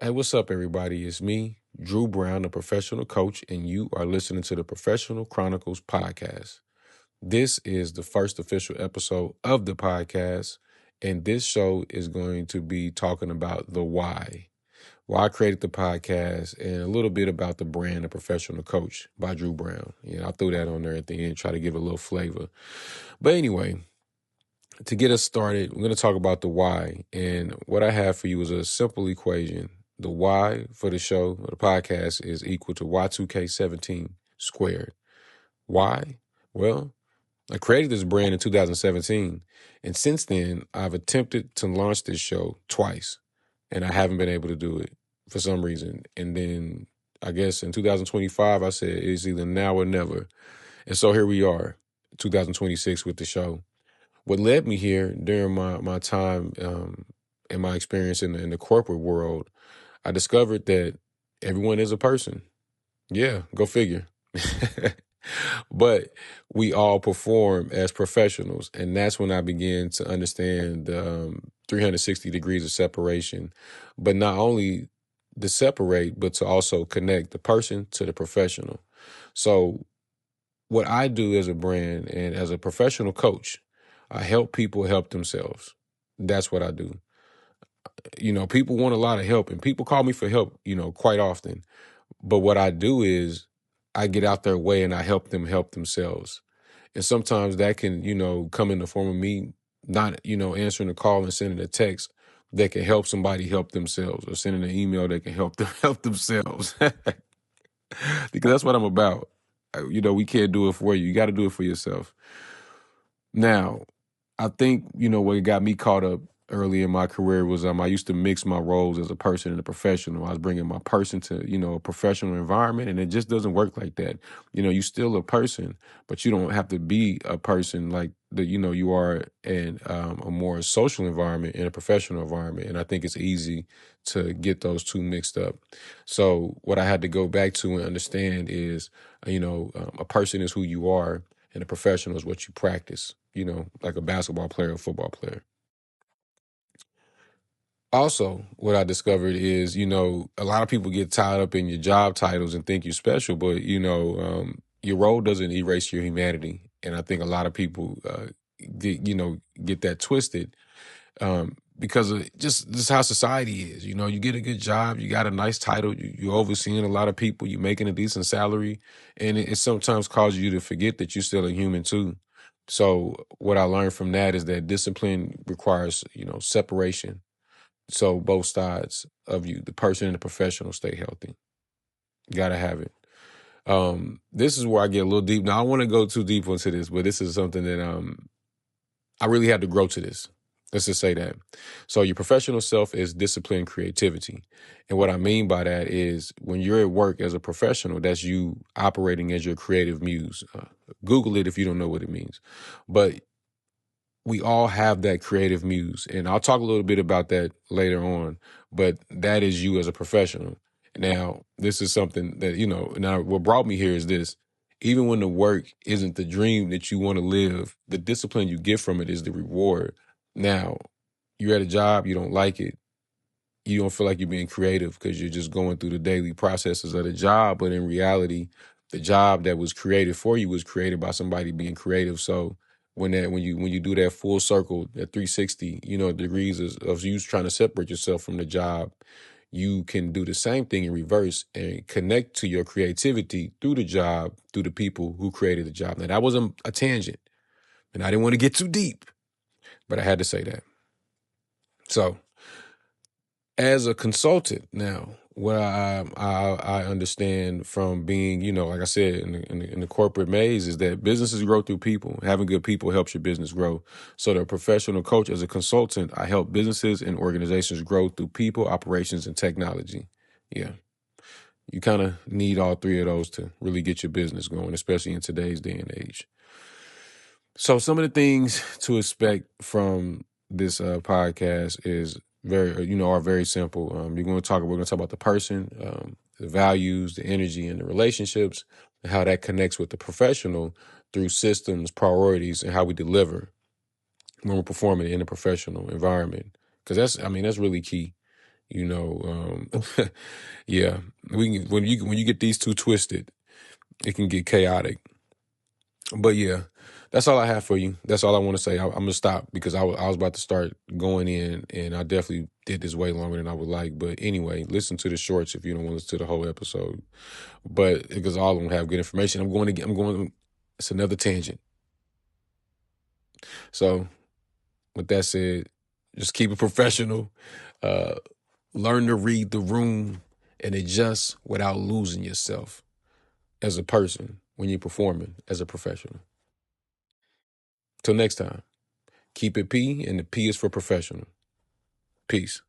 Hey, what's up, everybody? It's me, Drew Brown, a professional coach, and you are listening to the Professional Chronicles podcast. This is the first official episode of the podcast, and this show is going to be talking about the why I created the podcast, and a little bit about the brand, The Professional Coach by Drew Brown. I threw that on there at the end, try to give it a little flavor. But anyway, to get us started, we're going to talk about the why. And what I have for you is a simple equation. The why for the show, or the podcast, is equal to Y2K11 squared. Why? Well, I created this brand in 2017. And since then, I've attempted to launch this show twice. And I haven't been able to do it for some reason. And then I guess in 2025, I said it's either now or never. And so here we are, 2026 with the show. What led me here during my time and my experience in the corporate world, I discovered that everyone is a person. Yeah, go figure. But we all perform as professionals. And that's when I began to understand the 360 degrees of separation. But not only to separate, but to also connect the person to the professional. So what I do as a brand and as a professional coach, I help people help themselves. That's what I do. People want a lot of help, and people call me for help, quite often. But what I do is I get out their way and I help them help themselves. And sometimes that can, come in the form of me not, answering a call and sending a text that can help somebody help themselves, or sending an email that can help them help themselves. Because that's what I'm about. We can't do it for you. You got to do it for yourself. Now, I think, what got me caught up early in my career was I used to mix my roles as a person and a professional. I was bringing my person to, a professional environment, and it just doesn't work like that. You're still a person, but you don't have to be a person like you are in a more social environment, in a professional environment. And I think it's easy to get those two mixed up. So what I had to go back to and understand is, a person is who you are, and a professional is what you practice, like a basketball player or football player. Also, what I discovered is, a lot of people get tied up in your job titles and think you're special, but, your role doesn't erase your humanity. And I think a lot of people, get that twisted because of just how society is. You get a good job, you got a nice title, you're overseeing a lot of people, you're making a decent salary, and it sometimes causes you to forget that you're still a human too. So what I learned from that is that discipline requires, separation. So both sides of you, the person and the professional, stay healthy. You gotta have it. This is where I get a little deep. Now I don't want to go too deep into this, but this is something that I really had to grow to this. Let's just say that. So your professional self is discipline, creativity. And what I mean by that is when you're at work as a professional, that's you operating as your creative muse. Google it if you don't know what it means. But we all have that creative muse. And I'll talk a little bit about that later on. But that is you as a professional. Now, this is something that, now what brought me here is this. Even when the work isn't the dream that you want to live, the discipline you get from it is the reward. Now, you're at a job, you don't like it. You don't feel like you're being creative because you're just going through the daily processes of the job. But in reality, the job that was created for you was created by somebody being creative. So when you do that full circle, that 360, degrees of you trying to separate yourself from the job, you can do the same thing in reverse and connect to your creativity through the job, through the people who created the job. Now, that was a tangent, and I didn't want to get too deep, but I had to say that. So as a consultant now, what I understand from being, like I said, in the corporate maze is that businesses grow through people. Having good people helps your business grow. So the professional coach, as a consultant, I help businesses and organizations grow through people, operations, and technology. Yeah. You kind of need all three of those to really get your business going, especially in today's day and age. So some of the things to expect from this podcast is are very simple. We're going to talk about the person, the values, the energy, and the relationships, and how that connects with the professional through systems, priorities, and how we deliver when we're performing in a professional environment. Because that's really key. You know, yeah. When you get these two twisted, it can get chaotic. But yeah, that's all I have for you. That's all I want to say. I'm gonna stop because I was about to start going in, and I definitely did this way longer than I would like. But anyway, listen to the shorts if you don't want to listen to the whole episode. But because all of them have good information, I'm going. It's another tangent. So with that said, just keep it professional. Uh, learn to read the room and adjust without losing yourself as a person when you're performing as a professional. Till next time, keep it P, and the P is for professional. Peace.